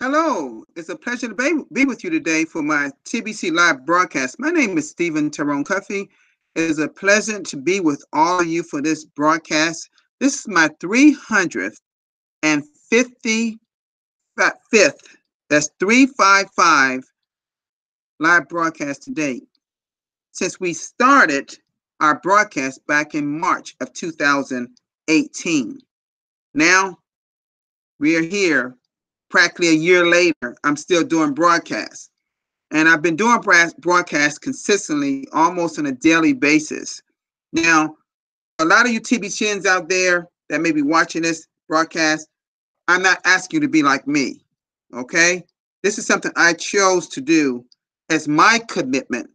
Hello, it's a pleasure to be with you today for my TBC live broadcast. My name is Stephen Tyrone Cuffey. It is a pleasure to be with all of you for this broadcast. This is my 355th, that's 355 live broadcast to date, since we started our broadcast back in March of 2018. Now we are here practically a year later. I'm still doing broadcasts. And I've been doing broadcasts consistently, almost on a daily basis. Now, a lot of you TBCians out there that may be watching this broadcast, I'm not asking you to be like me, okay? This is something I chose to do as my commitment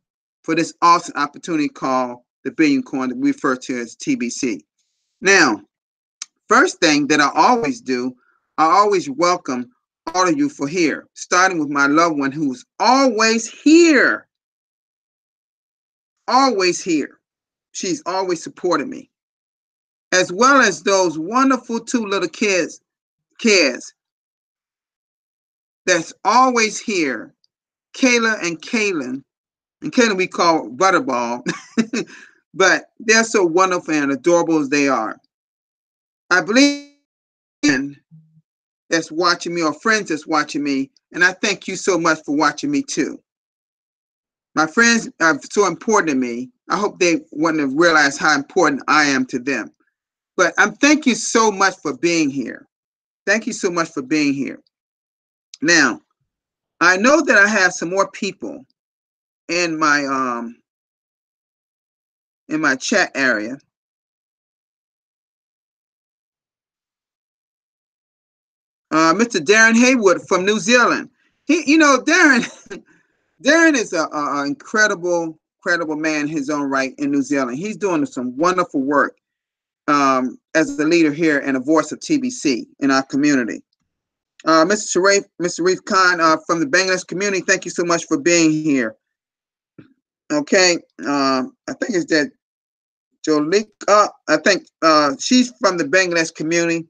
for this awesome opportunity called the Billion Coin that we refer to as TBC. Now, first thing that I always do, I always welcome all of you for here, starting with my loved one who's always here. Always here. She's always supported me. As well as those wonderful two little kids that's always here, Kayla and Kaylin. And Kaylin we call Butterball. But they're so wonderful and adorable as they are. I believe that's watching me or friends that's watching me, and I thank you so much for watching me too. My friends are so important to me. I hope they want to realize how important I am to them. But thank you so much for being here. Thank you so much for being here. Now, I know that I have some more people in my chat area. Mr. Darren Haywood from New Zealand. Darren is an incredible man in his own right in New Zealand. He's doing some wonderful work as the leader here and a voice of TBC in our community. Mr. Sharif Khan from the Bangladesh community, thank you so much for being here. Okay, I think it's that Jolika. I think she's from the Bangladesh community.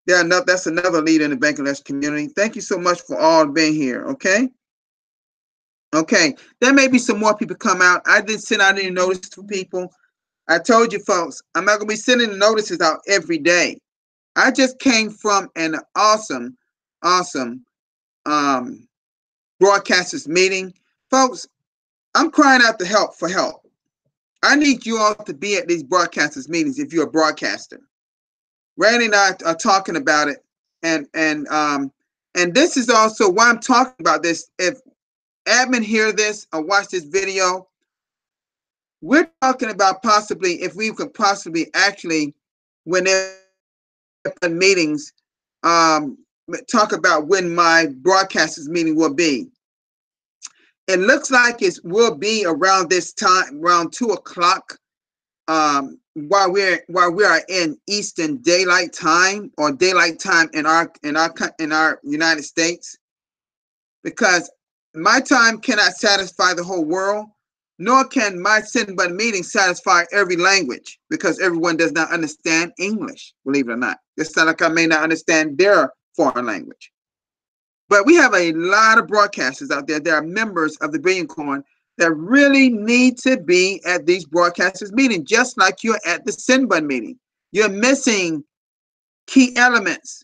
That's another leader in the Bangladesh community. Thank you so much for all being here. Okay. Okay, there may be some more people come out. I didn't send out any notice to people. I told you folks, I'm not going to be sending the notices out every day. I just came from an awesome broadcasters meeting. Folks, I'm crying out for help. I need you all to be at these broadcasters meetings if you're a broadcaster. Randy and I are talking about it, and this is also why I'm talking about this. If admin hear this or watch this video, we're talking about possibly if we could possibly actually, when they're in meetings, talk about when my broadcasters meeting will be. It looks like it will be around this time, around 2 o'clock, while we are in Eastern Daylight Time or Daylight Time in our United States, because my time cannot satisfy the whole world, nor can my send button meeting satisfy every language, because everyone does not understand English, believe it or not. Just like I may not understand their foreign language. But we have a lot of broadcasters out there that are members of the Billion Coin that really need to be at these broadcasters meetings, just like you're at the send button meeting. You're missing key elements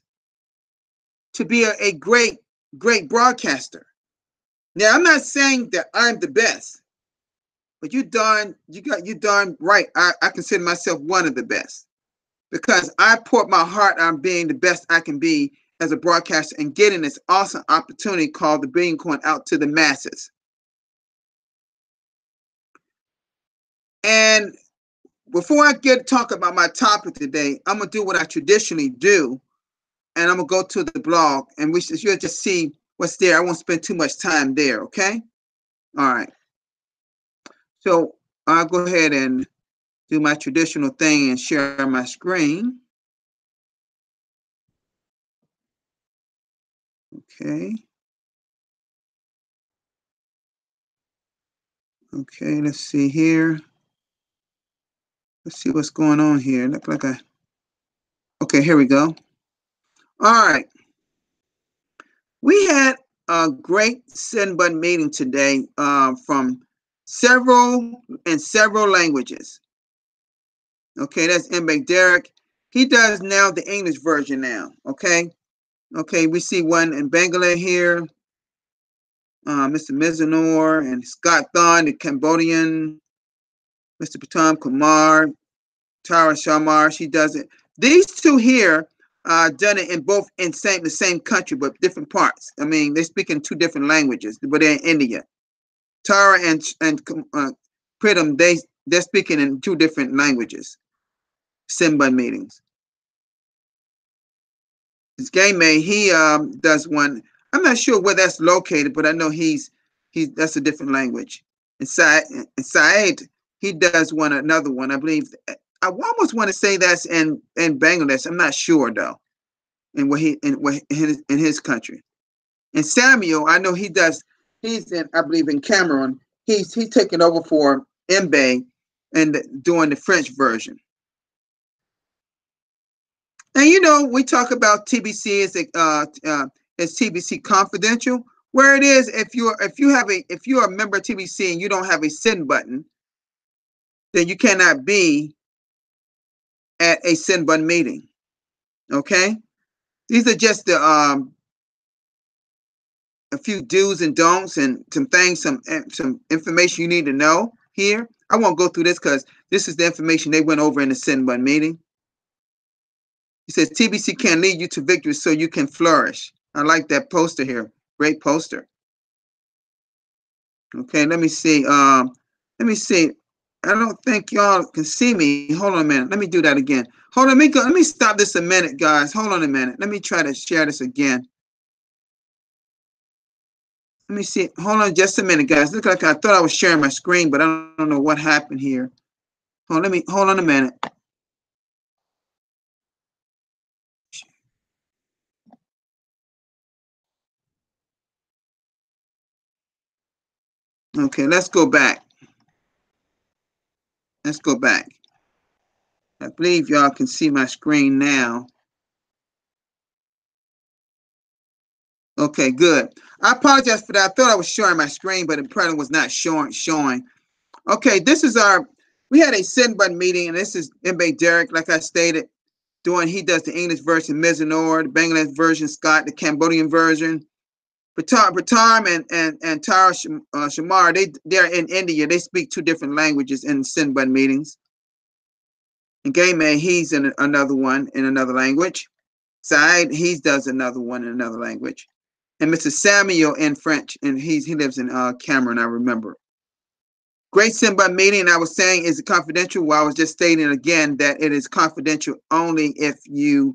to be a great broadcaster. Now, I'm not saying that I'm the best, but you darn right. I consider myself one of the best, because I poured my heart on being the best I can be as a broadcaster and getting this awesome opportunity called the Billion Coin out to the masses. And before I talk about my topic today, I'm gonna do what I traditionally do, and I'm gonna go to the blog, and you'll just see what's there. I won't spend too much time there. Okay. All right. So I'll go ahead and do my traditional thing and share my screen. Okay. Okay, let's see here. Let's see what's going on here. Look like okay, here we go. All right. We had a great send button meeting today from several languages. Okay, that's MB Derek. He does now the English version now. Okay. Okay, we see one in Bangladesh here. Mr. Mizanor and Scott Thon, the Cambodian. Mr. Patam Kumar, Tara Sharmar, she does it. These two here done it in both in the same country, but different parts. I mean, they speak in two different languages, but they're in India. Tara and Pritam, they're speaking in two different languages. Simba meetings. This game mate, he does one. I'm not sure where that's located, but I know he's that's a different language. And Saeed, he does another one. I believe I almost want to say that's in Bangladesh. I'm not sure though. In his country. And Samuel, I know he does. He's in, I believe, in Cameroon. He's taking over for Mbe and doing the French version. And you know, we talk about TBC as TBC Confidential, where it is if you're a member of TBC and you don't have a send button, then you cannot be at a send button meeting. Okay, these are just the a few do's and don'ts and some things, some information you need to know here. I won't go through this because this is the information they went over in the send button meeting. He says TBC can lead you to victory so you can flourish. I like that poster here. Great poster. Okay, let me see. Let me see. I don't think y'all can see me. Hold on a minute. Let me do that again. Hold on. Let me stop this a minute, guys. Hold on a minute. Let me try to share this again. Let me see. Hold on just a minute, guys. Look like I thought I was sharing my screen, but I don't know what happened here. Hold on a minute. Okay, let's go back. Let's go back. I believe y'all can see my screen now. Okay, good. I apologize for that. I thought I was showing my screen, but it probably was not showing. Okay, this is we had a send button meeting, and this is MB Derek, like I stated, he does the English version, Mizanor, the Bangladesh version, Scott, the Cambodian version. Pratam and Tara Shamar, they're in India. They speak two different languages in send button meetings. And Game Man, he's in another one in another language. Said, he does another one in another language. And Mr. Samuel in French, and he lives in Cameroon, I remember. Great send button meeting, I was saying, is confidential. Well, I was just stating again that it is confidential only if you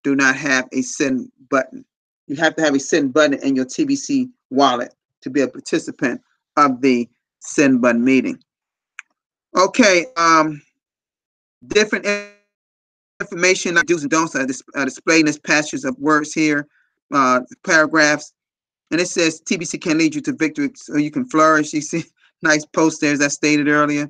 do not have a send button. You have to have a send button in your TBC wallet to be a participant of the send button meeting. Okay, different information like do's and don'ts are displayed in this passages of words here, paragraphs. And it says TBC can lead you to victory so you can flourish. You see, nice post there as I stated earlier.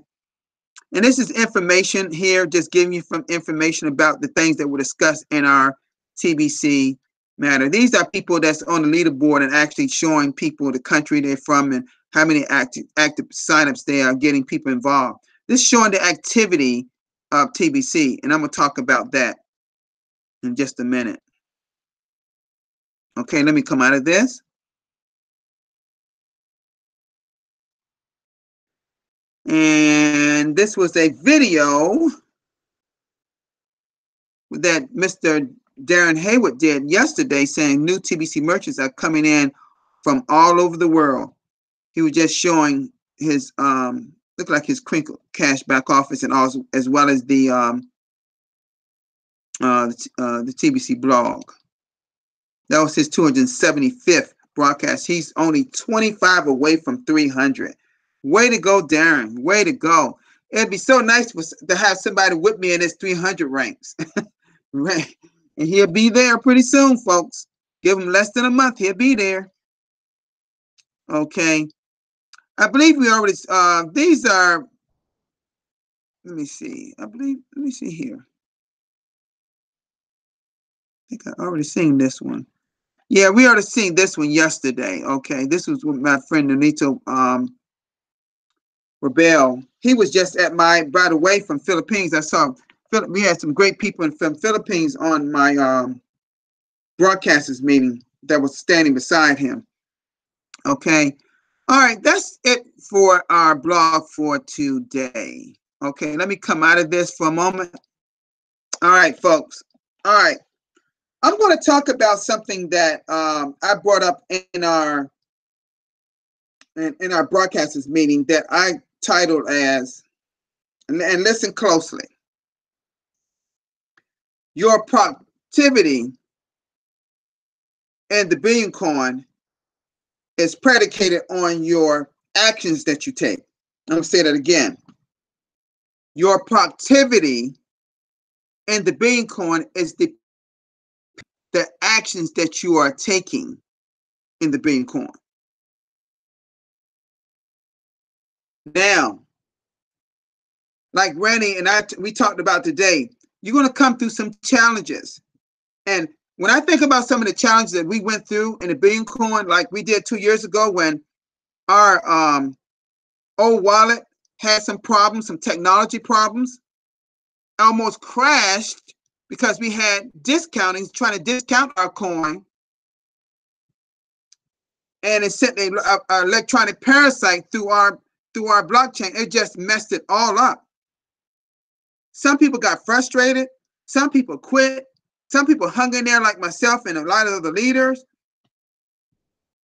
And this is information here, just giving you some information about the things that were discussed in our TBC matter. These are people that's on the leaderboard and actually showing people the country they're from and how many active signups they are getting people involved. This is showing the activity of TBC, and I'm going to talk about that in just a minute. Okay, let me come out of this. And this was a video that Mr. Darren Hayward did yesterday saying new TBC merchants are coming in from all over the world. He was just showing his look like his Crinkle Cash back office and also as well as the TBC blog. That was his 275th broadcast. He's only 25 away from 300. Way to go, Darren. Way to go. It'd be so nice to have somebody with me in this 300 ranks. Right. And he'll be there pretty soon, folks. Give him less than a month. He'll be there. Okay. I believe we already, these are, let me see. Let me see here. I think I already seen this one. Yeah, we already seen this one yesterday. Okay, this was with my friend Nonito Rebel. He was just at my, by the way, from Philippines. I saw we had some great people from Philippines on my broadcasters meeting that was standing beside him. Okay. All right, that's it for our blog for today. Okay, let me come out of this for a moment. All right, folks. All right, I'm going to talk about something that I brought up in our broadcasters meeting that I titled as, and listen closely, your productivity in the Billion Coin is predicated on your actions that you take. I'm going to say that again. Your productivity in the Billion Coin is the actions that you are taking in the Billion Coin. Now, like Randy and we talked about today, you're going to come through some challenges. And when I think about some of the challenges that we went through in the Billion Coin, like we did 2 years ago when our old wallet had some problems, some technology problems, almost crashed because we had discounting, trying to discount our coin, and it sent an electronic parasite through our blockchain. It just messed it all up. Some people got frustrated. Some people quit. Some people hung in there like myself and a lot of other leaders.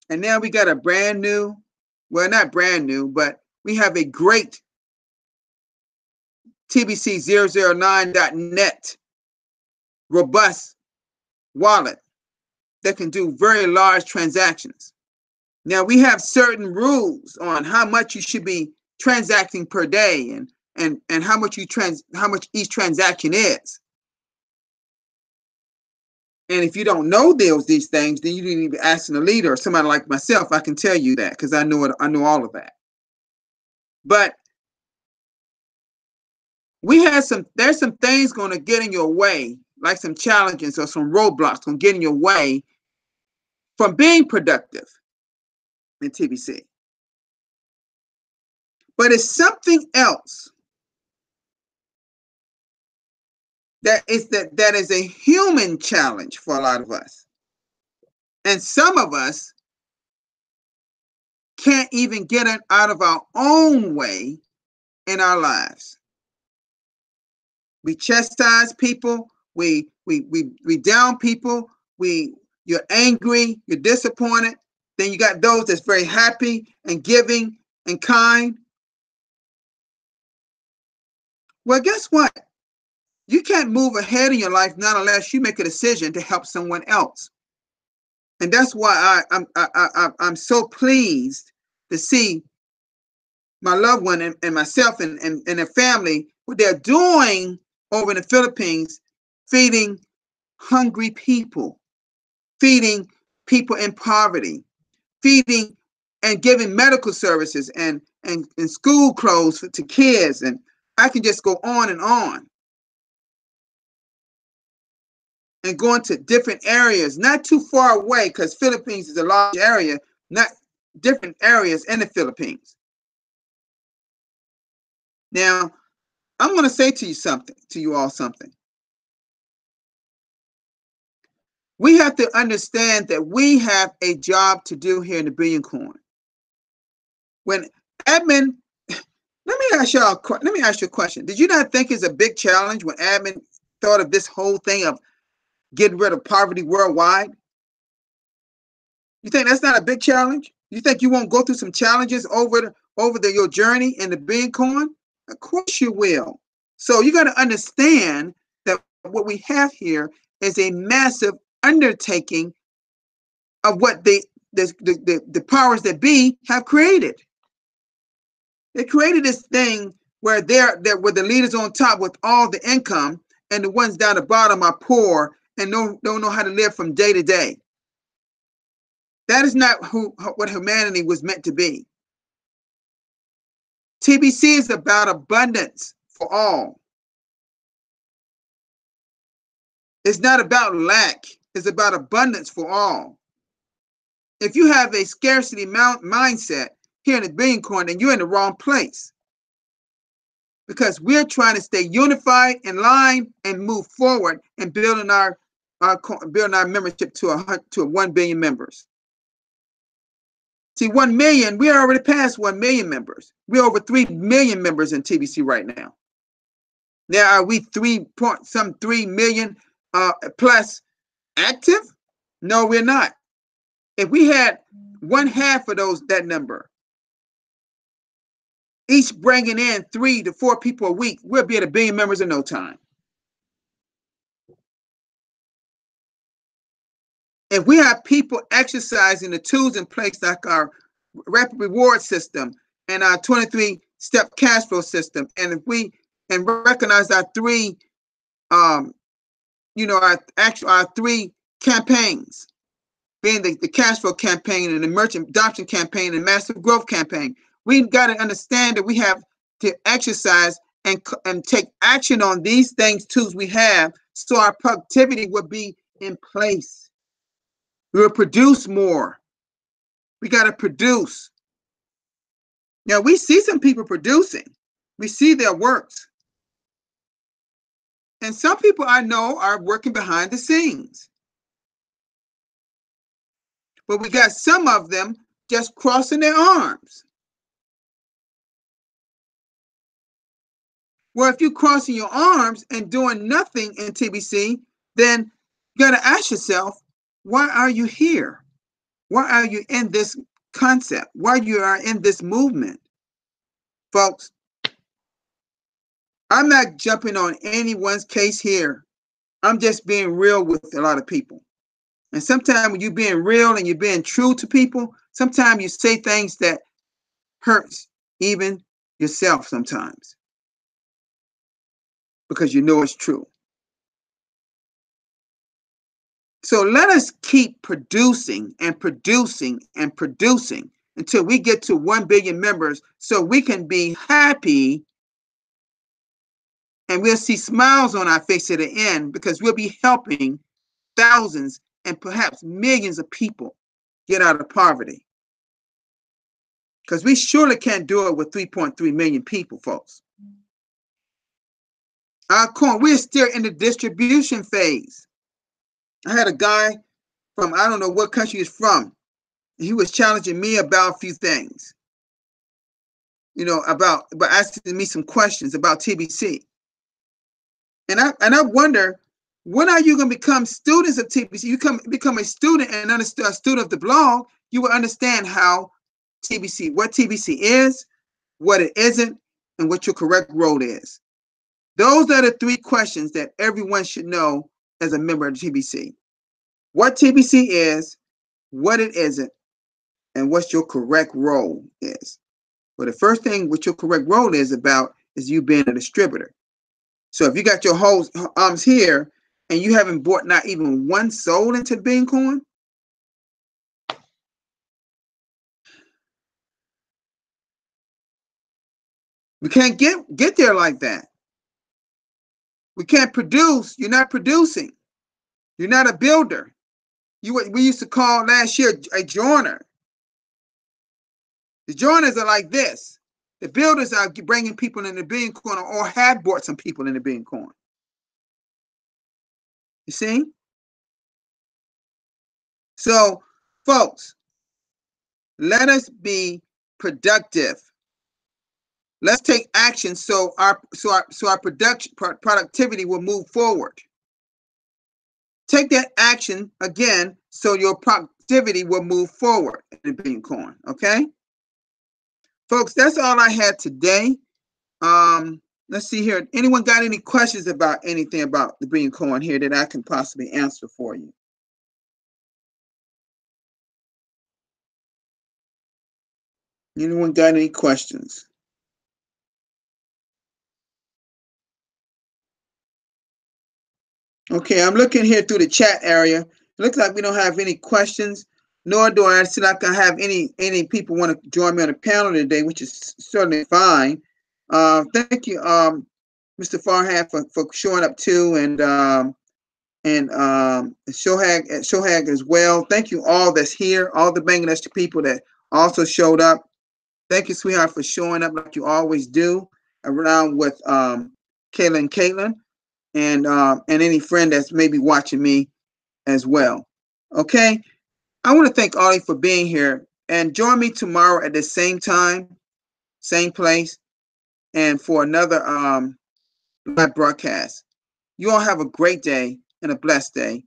And now we got a brand new, well, not brand new, but we have a great TBC009.net robust wallet that can do very large transactions. Now we have certain rules on how much you should be transacting per day and how much each transaction is. And if you don't know these things, then you need to be asking a leader or somebody like myself. I can tell you that because I know all of that. But there's some things going to get in your way, like some challenges or some roadblocks going to get in your way from being productive in TBC. But it's something else that is a human challenge for a lot of us. And some of us can't even get it out of our own way in our lives. We chastise people, we down people, you're angry, you're disappointed. Then you got those that's very happy and giving and kind. Well, guess what? You can't move ahead in your life not unless you make a decision to help someone else. And that's why I'm so pleased to see my loved one and myself and their family, what they're doing over in the Philippines, feeding hungry people, feeding people in poverty, feeding and giving medical services and school clothes to kids. And I can just go on and going to different areas, not too far away, because Philippines is a large area, not different areas in the Philippines. Now, I'm going to say to you all something. We have to understand that we have a job to do here in the Billion Coin. When admin, let me ask you a question. Did you not think it's a big challenge when admin thought of this whole thing of getting rid of poverty worldwide? You think that's not a big challenge? You think you won't go through some challenges over your journey in the Billion Coin? Of course you will. So you got to understand that what we have here is a massive undertaking of what the powers that be have created. They created this thing where where the leaders on top with all the income and the ones down the bottom are poor and don't know how to live from day to day. That is not what humanity was meant to be. TBC is about abundance for all. It's not about lack. It's about abundance for all. If you have a scarcity mindset here in the Billion Coin, then you're in the wrong place. Because we're trying to stay unified, in line, and move forward and building our membership to 1 billion members. See, 1 million, we are already past 1 million members. We're over 3 million members in TBC right now. Now, are we 3 million plus active? No, we're not. If we had 1/2 of that number, each bringing in 3 to 4 people a week, we'll be at 1 billion members in no time. If we have people exercising the tools in place like our rapid reward system and our 23-step cash flow system, and if we recognize our 3, our 3 campaigns, being the cash flow campaign and the merchant adoption campaign and massive growth campaign, we've got to understand that we have to exercise and take action on these tools we have, so our productivity will be in place. We will produce more. We got to produce. Now, we see some people producing. We see their works. And some people I know are working behind the scenes. But we got some of them just crossing their arms. Well, if you're crossing your arms and doing nothing in TBC, then you got to ask yourself, why are you here? Why are you in this concept? Why you are in this movement? Folks, I'm not jumping on anyone's case here. I'm just being real with a lot of people. And sometimes when you're being real and you're being true to people, sometimes you say things that hurts even yourself sometimes, because you know it's true. So let us keep producing and producing and producing until we get to 1 billion members, so we can be happy and we'll see smiles on our face at the end, because we'll be helping thousands and perhaps millions of people get out of poverty. Because we surely can't do it with 3.3 million people, folks. Our coin, we're still in the distribution phase. I had a guy from, I don't know what country he's from. He was challenging me about a few things, about asking me some questions about TBC. And I wonder, when are you going to become students of TBC? You become a student and a student of the blog, you will understand what TBC is, what it isn't, and what your correct role is. Those are the 3 questions that everyone should know as a member of TBC. What TBC is, what it isn't, and what your correct role is. Well, the first thing what your correct role is about is you being a distributor. So if you got your whole arms here and you haven't bought not even 1 soul into Billion Coin, we can't get there like that. We can't produce. You're not producing. You're not a builder. We used to call last year a joiner. The joiners are like this. The builders are bringing people in the Billion Coin, or have brought some people in the Billion Coin. You see? So, folks, let us be productive. Let's take action so our productivity will move forward. Take that action again so your productivity will move forward in the Billion Coin. Okay, folks, that's all I had today. Let's see here. Anyone got any questions about anything about the Billion Coin here that I can possibly answer for you? Anyone got any questions? Okay, I'm looking here through the chat area. It looks like we don't have any questions, nor do I see like I have any people want to join me on the panel today, which is certainly fine. Thank you, Mr. Farhad, for showing up too, and and Shohag as well. Thank you all that's here, all the Bangladeshi people that also showed up. Thank you, sweetheart, for showing up like you always do around with Kayla and Caitlin, and any friend that's maybe watching me as well. Okay, I want to thank all of you for being here, and join me tomorrow at the same time, same place, and for another live broadcast. You all have a great day and a blessed day.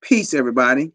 Peace, everybody.